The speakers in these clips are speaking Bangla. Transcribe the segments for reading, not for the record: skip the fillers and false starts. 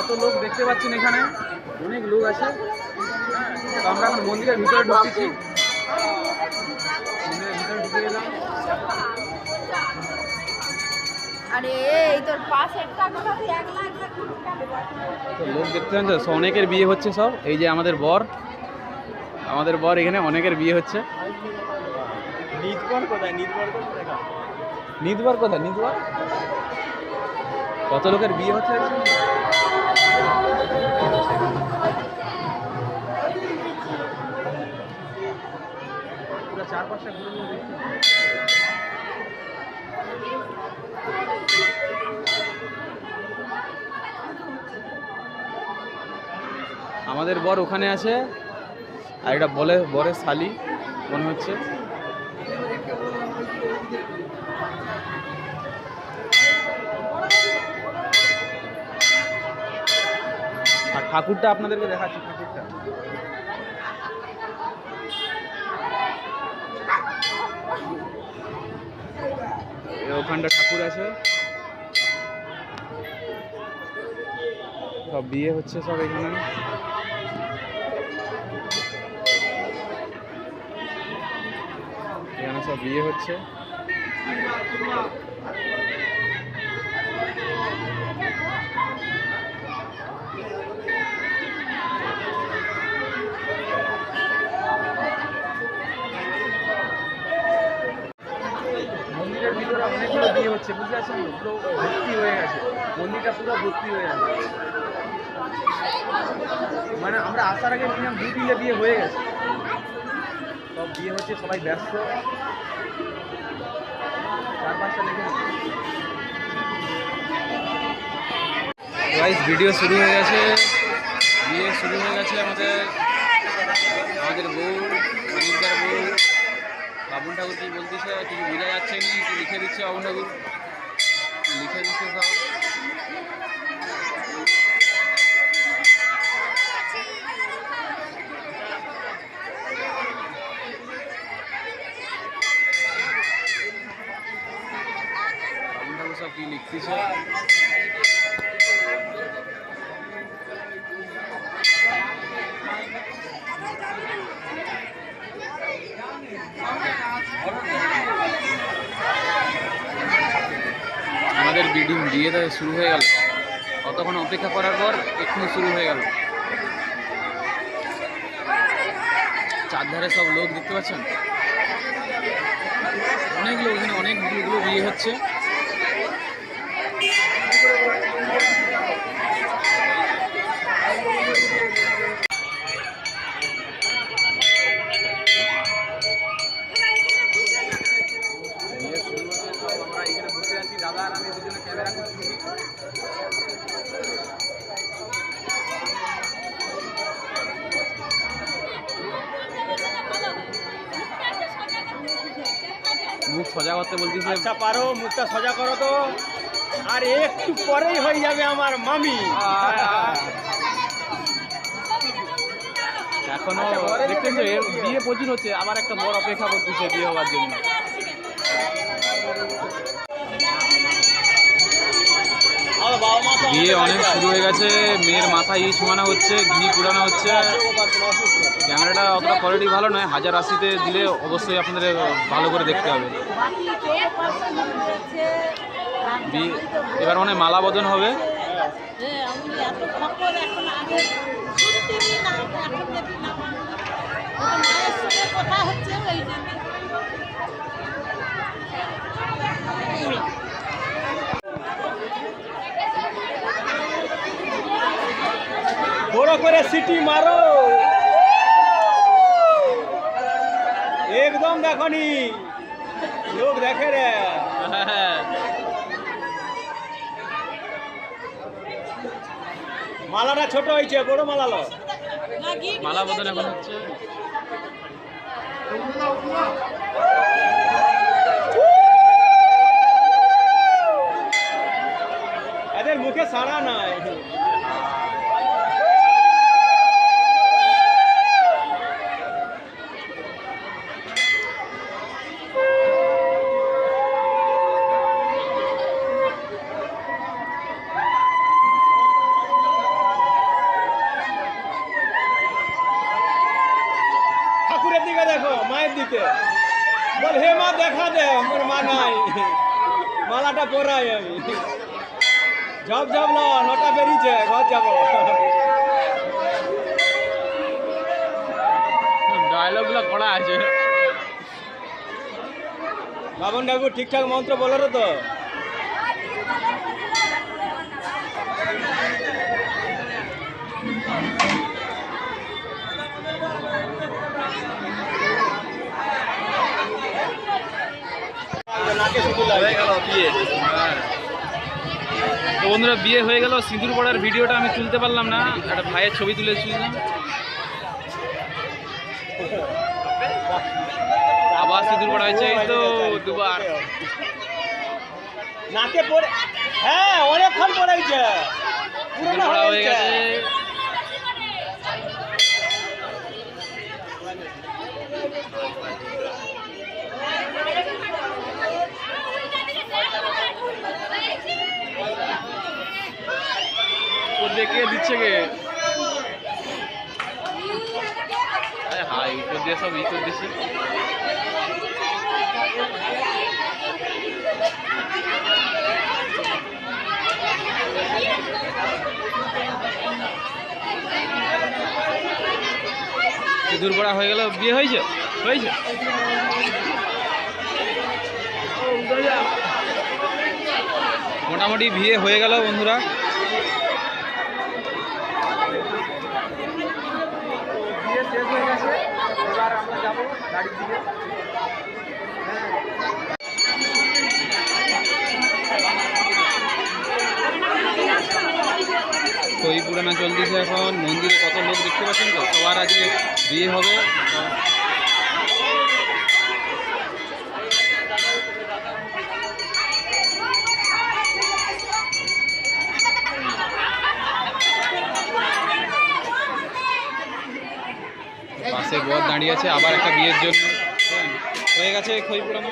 কত লোক দেখতে পাচ্ছেন, এখানে অনেক লোক আছে। তো আমরা এখন মন্দিরের ভিতরে ঢুকতেছি, মন্দিরের ভিতরে ঢুকে গেলাম। তো লোক দেখতে পাচ্ছেন তো, অনেকের বিয়ে হচ্ছে সব। এই যে আমাদের বর এখানে অনেকের বিয়ে হচ্ছে। নিদবার কোথায়? কত লোকের বিয়ে হচ্ছে। পুরো চারপাশটা ঘুরে ঘুরে দেখছি। আমাদের বর ওখানে আছে, আর এটা বরের শালি মনে হচ্ছে। আর ঠাকুরটা আপনাদেরকে দেখাচ্ছি, ঠাকুরটা ওখানটা ঠাকুর আছে। সব বিয়ে হচ্ছে সব এখানে। এখানে সব বিয়ে হচ্ছে। মন্দিরের ভিতরে অনেকগুলো বিয়ে হচ্ছে, বুঝতে পারছেন? পুরো ভর্তি হয়ে গেছে, মন্দিরটা পুরো ভর্তি হয়ে গেছে। মানে আমরা আসার আগে মিনিমাম 2-3টে বিয়ে হয়ে গেছে। সব বিয়ে হচ্ছে, সবাই ব্যস্ত। চারপাশটা দেখুন। গাইস, ভিডিও শুরু হয়ে গেছে, বিয়ে শুরু হয়ে গেছে। আমাদের বউ, অনিকদার বউ, বাবুন ঠাকুর কি বলতেছে কিছু বোঝা যাচ্ছে না, কি লিখে দিচ্ছে বাবুন ঠাকুর, লিখে দিচ্ছে সব। বাবুন ঠাকুর সব কি লিখতেছে। আমাদের বিয়েটা শুরু হয়ে গেল, কতক্ষণ অপেক্ষা করার পর এক্ষুনি শুরু হয়ে গেল। চারধারে সব লোক দেখতে পাচ্ছেন, অনেক লোক, এখানে অনেকগুলো বিয়ে হচ্ছে। আমরা এখানে বসে আছি, দাদা আর আমি দুজনে ক্যামেরা করতেছি। মুখ সোজা করতে বলতেছে। আচ্ছা পারো, মুখটা সোজা করো তো, আর একটু পরেই হয়ে যাবে আমার মামি। এখনো দেখছেন যে বিয়ে প্রচুর হচ্ছে, আবার একটা বড় অপেক্ষা করতেছে বিয়ে হওয়ার জন্য। বিয়ে অনেক শুরু হয়ে গেছে, মেয়ের মাথায় ইট মানা হচ্ছে, ঘি পুরানো হচ্ছে। ক্যামেরাটা অতটা কোয়ালিটি ভালো নয়, 1080-তে দিলে অবশ্যই আপনাদের ভালো করে দেখতে হবে। এবার অনেক মালা বদন হবে। বড় করে সিটি মারো, একদম দেখনি লোক দেখে রে। মালাটা ছোট হয়েছে, বড় মালা লো। মালা বদন এখন হচ্ছে। এদের মুখে সাড়া নাই। দিতে, বল হে মা দেখা দে, মোর মা নাই, মালাটা পরাই আমি। ঝপ ঝপ ল, 9টা বেরিয়েছে, ঘর যাবো। ডায়লগুলো করা আছে। বাবন ঠাকুর ঠিকঠাক মন্ত্র বলো তো? তো বন্ধুরা বিয়ে হয়ে গেল, সিঁদুর পড়ার ভিডিওটা আমি তুলতে পারলাম না, একটা ভাইয়ের ছবি তুলেছিলাম। আবার সিঁদুর পড়া হয়েছে, এই তো দুবার। নাকে পড়ে, হ্যাঁ অনেকক্ষণ পড়াইছে, সিঁদুর পড়া হয়ে গেছে। দেখে দিচ্ছে কে? হ্যাঁ ইউটিউব দিয়ে সব ইউটিউব দিচ্ছে। সিঁদুর পড়া হয়ে গেল, বিয়ে হয়েছে হয়েছে। মোটামুটি বিয়ে হয়ে গেল বন্ধুরা। শেষ হয়ে গেছে, এবার আমরা যাবো গাড়ির দিকে। খই পুরানা চলতেছে এখন। মন্দিরে কত লোক দেখতে পাচ্ছেন তো, সবার আজকে বিয়ে হবে। পাশে বর দাঁড়িয়ে আছে আবার একটা বিয়ের জন্য। হয়ে গেছে খই পুরানো।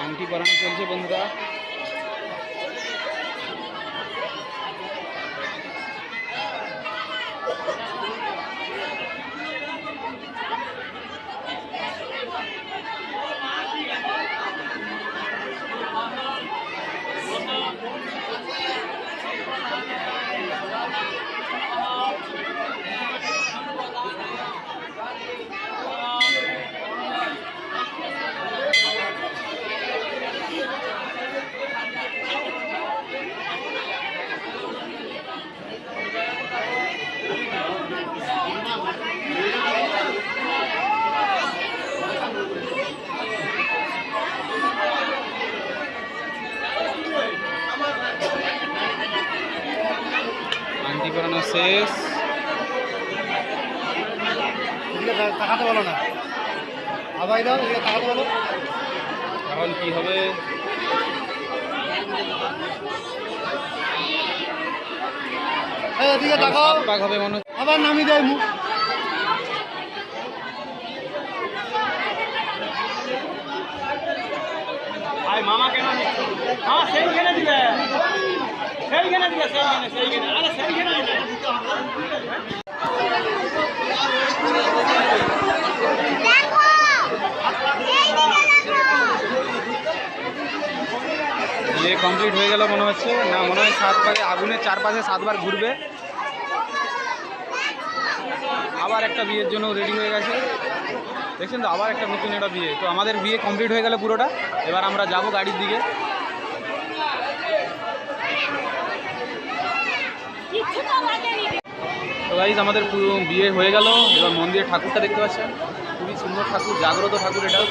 আংটি পরানো চলছে বন্ধুরা। আংটি পরানো শেষ। তাকাতে বলো না, আবার দাও, তাকাতে বলো। এখন কি হবে? এদিকে তাকাও, সাত পাক হবে মনে হচ্ছে। আবার নামিয়ে দেয় মুখ। ভাই মামা কেন নিচ্ছে? হ্যাঁ সেইখানে দিবে, সেইখানে দিবে, সেইখানে, আরে সেইখানে দিবে। বিয়ে কমপ্লিট হয়ে গেল মনে হচ্ছে। না মনে হয় 7 পাকে আগুনের চারপাশে 7বার ঘুরবে। আবার একটা বিয়ের জন্য রেডি হয়ে গেছে দেখছেন তো, আবার একটা নতুন একটা বিয়ে। তো আমাদের বিয়ে কমপ্লিট হয়ে গেল পুরোটা। এবার আমরা যাব গাড়ির দিকে। তো গাইজ আমাদের পুরো বিয়ে হয়ে গেল। এবার মন্দিরের ঠাকুরটা দেখতে পাচ্ছেন, খুবই সুন্দর ঠাকুর, জাগ্রত ঠাকুর এটা।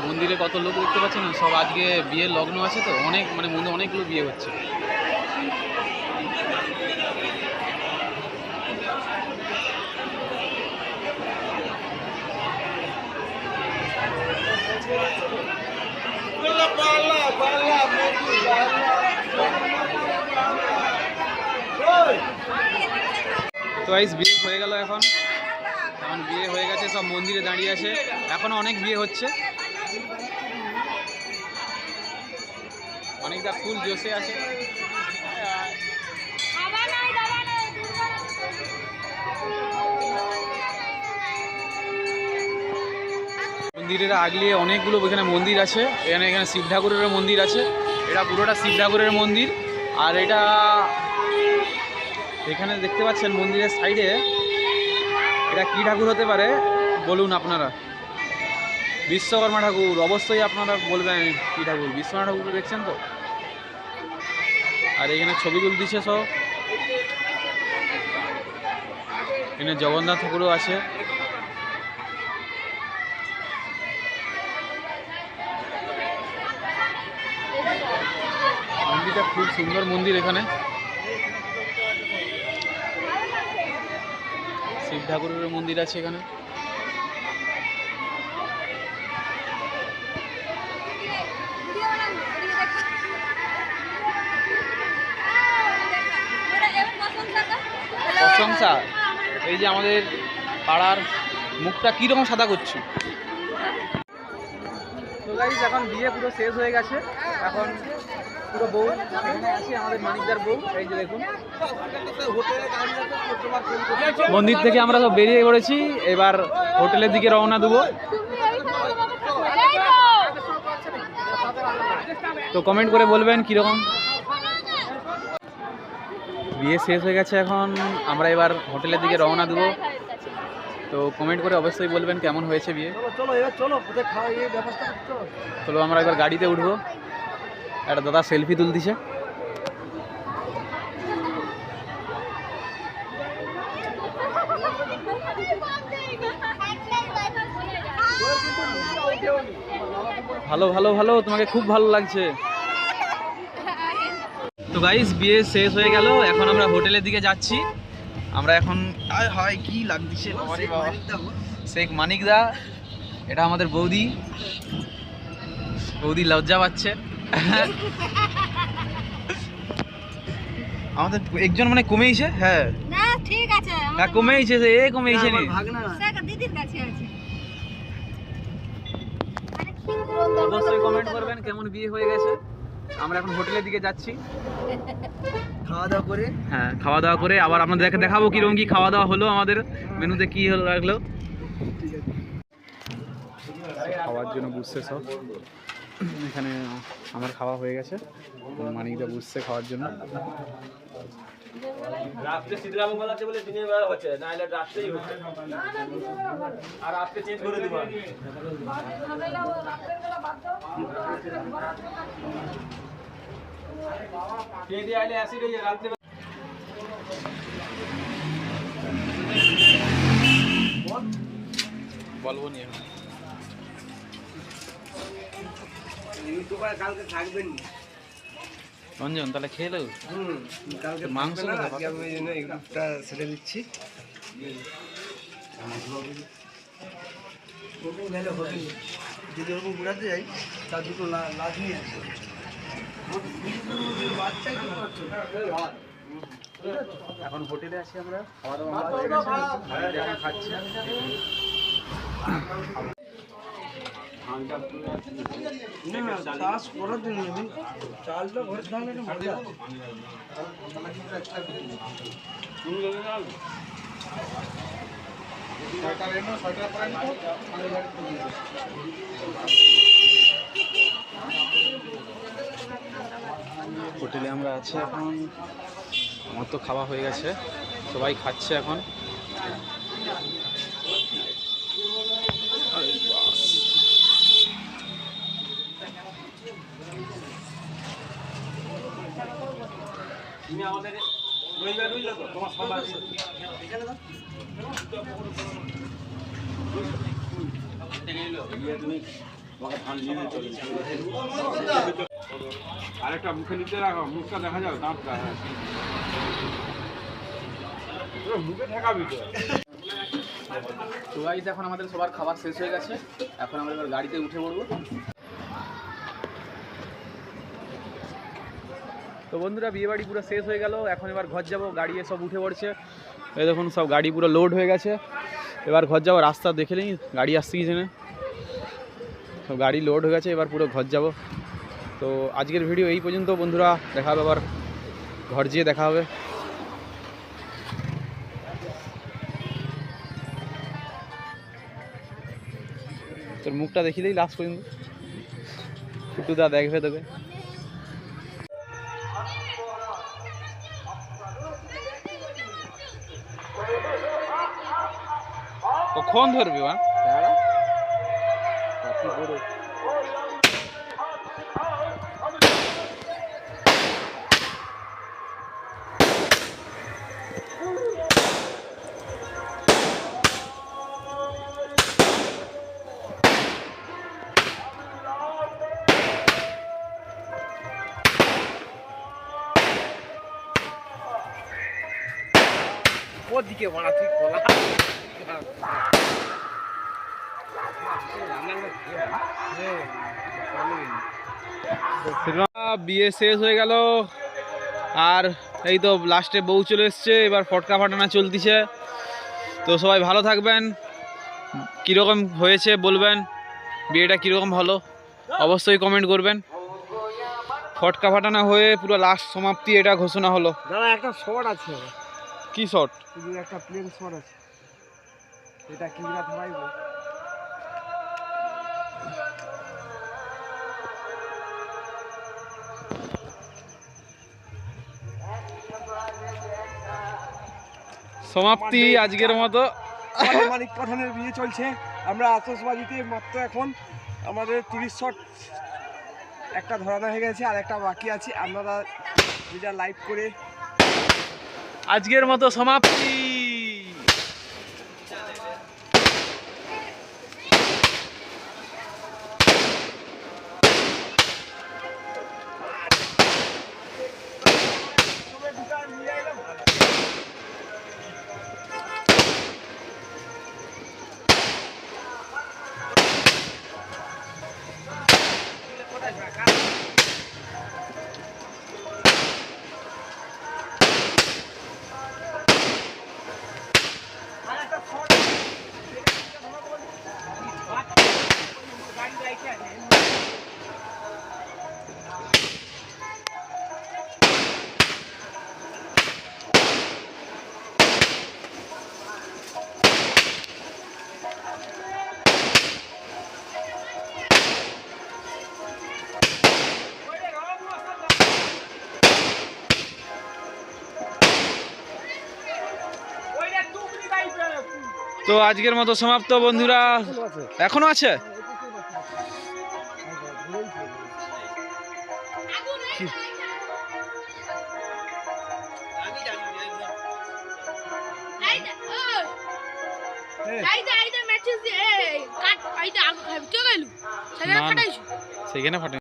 মন্দিরে কত লোক দেখতে পাচ্ছেন, সব আজকে বিয়ের লগ্ন আছে তো, অনেক মানে মন্দিরে অনেকগুলো বিয়ে হচ্ছে। তো গাইস বিয়ে হয়ে গেল, এখন বিয়ে হয়ে গেছে, সব মন্দিরে দাঁড়িয়ে আছে, এখনো অনেক বিয়ে হচ্ছে, অনেকটা ফুল জোশে আছে। মন্দিরের আগলিয়ে অনেকগুলো এখানে মন্দির আছে, এখানে শিব ঠাকুরের মন্দির আছে, এটা পুরোটা শিব ঠাকুরের মন্দির। আর এটা এখানে দেখতে পাচ্ছেন মন্দিরের সাইডে, এটা কি ঠাকুর হতে পারে বলুন আপনারা? বিশ্বকর্মা ঠাকুর, অবশ্যই আপনারা বলবেন কি ঠাকুর, বিশ্বকর্মা ঠাকুর দেখছেন তো। আর এখানে ছবি তুলতেছে সব, এখানে জগন্নাথ ঠাকুরও আছে। মন্দিরটা খুব সুন্দর মন্দির, এখানে শিব ঠাকুরের মন্দির আছে এখানে। প্রশংসা, এই যে আমাদের পাড়ার মুখটা কীরকম সাদা করছি। তো গাইস এখন বিয়ে পুরো শেষ হয়ে গেছে, এখন পুরো বউ এখানে আছে, আমাদের মানিকদার বউ, এই যে দেখুন। মন্দির থেকে আমরা সব বেরিয়ে পড়েছি, এবার হোটেলের দিকে রওনা দেবো। তো কমেন্ট করে বলবেন কীরকম। বিয়ে শেষ হয়ে গেছে, এখন আমরা এবার হোটেলের দিকে রওনা দেবো। তো কমেন্ট করে অবশ্যই বলবেন কেমন হয়েছে বিয়ে। চলো আমরা এবার গাড়িতে উঠবো। একটা দাদা সেলফি তুলতেছে। ভালো ভালো ভালো, তোমাকে খুব ভালো লাগছে। তো গাইস বিয়ে শেষ হয়ে গেল, এখন আমরা হোটেলের দিকে যাচ্ছি। আমরা এখন হয় কি লাগছে শেখ মানিকদা, এটা আমাদের বৌদি, বৌদি লজ্জা পাচ্ছে। আমাদের একজন মানে কমেইছে, হ্যাঁ না ঠিক আছে, হ্যাঁ কমেইছে, এ কমেইছে নি, দিদির কাছে আছে। অবশ্যই কমেন্ট করবেন কেমন বিয়ে হয়ে গেছে। আমরা এখন হোটেলের দিকে যাচ্ছি খাওয়া দাওয়া করে, হ্যাঁ খাওয়া দাওয়া করে আবার আপনাদেরকে দেখাবো কিরকম কি খাওয়া দাওয়া হলো, আমাদের মেনুতে কি হলো লাগলো। খাওয়ার জন্য বুঝছে সব, এখানে আমার খাওয়া হয়ে গেছে, মানিকদা বুঝছে খাওয়ার জন্য। রাত্রে শীতরাম গলাতে বলে দিনের বেলা হচ্ছে, না হলে রাত্রেই হচ্ছে, আর রাত্রে চেঞ্জ করে দেবো। কে দিয়ে আইলে অ্যাসিড হয়ে যায় রাত্রে। বলবো নি এখন ইউটিউবার কালকে থাকবেন রঞ্জন, তাহলে খেয়ে লো। কালকে মাংস না, আজকে আমি এই জন্য ইউটিউবটা ছেড়ে দিচ্ছি। যদি ওরকম ঘুরাতে যাই তার দুটো লাশ নিয়ে আসে। এখন হোটেলে আছি আমরা, খাওয়া দাওয়া হয়ে গেছে, এখন খাচ্ছি। চাষ করার জন্য চালটা ঘরে থাকলে মজা। হোটেলে আমরা আছি এখন, আমার তো খাওয়া হয়ে গেছে, সবাই খাচ্ছে এখন। তুমি আমাদের রবিবার বুঝলে তো তোমার সবার এখানে দাও। তুমি তোমাকে ধান নিয়ে চলে আরেকটা মুখে নিতে রাখো, মুখটা দেখা যাবে, দাঁতটা মুখে ঠেকাবি তো। তো গাইস এখন আমাদের সবার খাবার শেষ হয়ে গেছে, এখন আমরা এবার গাড়িতে উঠে পড়বো। তো তো বন্ধুরা বিয়ে বাড়ি পুরো শেষ হয়ে গেল, এখন এবার ঘর যাব। গাড়ি সব উঠে পড়ছে, এই দেখুন সব গাড়ি পুরো লোড হয়ে গেছে। এবার ঘর যাবো, রাস্তা দেখে নিই গাড়ি আসছে কি জেনে। সব গাড়ি লোড হয়ে গেছে, এবার পুরো ঘর যাব। তো আজকের ভিডিও এই পর্যন্ত বন্ধুরা, দেখা হবে আবার ঘর যেয়ে দেখা হবে। তোর মুখটা দেখিয়ে দিই লাস্ট পর্যন্ত, ফুটুদা দেখবে তোকে। কখন ধরবি মা? ওদিকে বড়া তুই খোলা বিয়ে শেষ হয়ে গেল, আর এই তো লাস্টে বউ চলে এসছে। এবার ফটকা ফাটানো চলতিছে। তো সবাই ভালো থাকবেন, কীরকম হয়েছে বলবেন, বিয়েটা কীরকম হলো অবশ্যই কমেন্ট করবেন। ফটকা ফাটানো হয়ে পুরো লাস্ট সমাপ্তি এটা ঘোষণা হলো। দাদা একটা শট আছে, কি শট? একটা প্লেন শট আছে, এটা কি না ধরাইবো। সমাপ্তি আজকের মতো। মানিক পাঠানের বিয়ে চলছে, আমরা আতশবাজিতে মাত্র এখন আমাদের 30 শট একটা ধরানো হয়ে গেছে, আর একটা বাকি আছে। আপনারা যেটা লাইভ করে আজকের মতো সমাপ্তি। তো আজকের মতো সমাপ্ত বন্ধুরা। এখনো আছে? সেখানে ফাটে।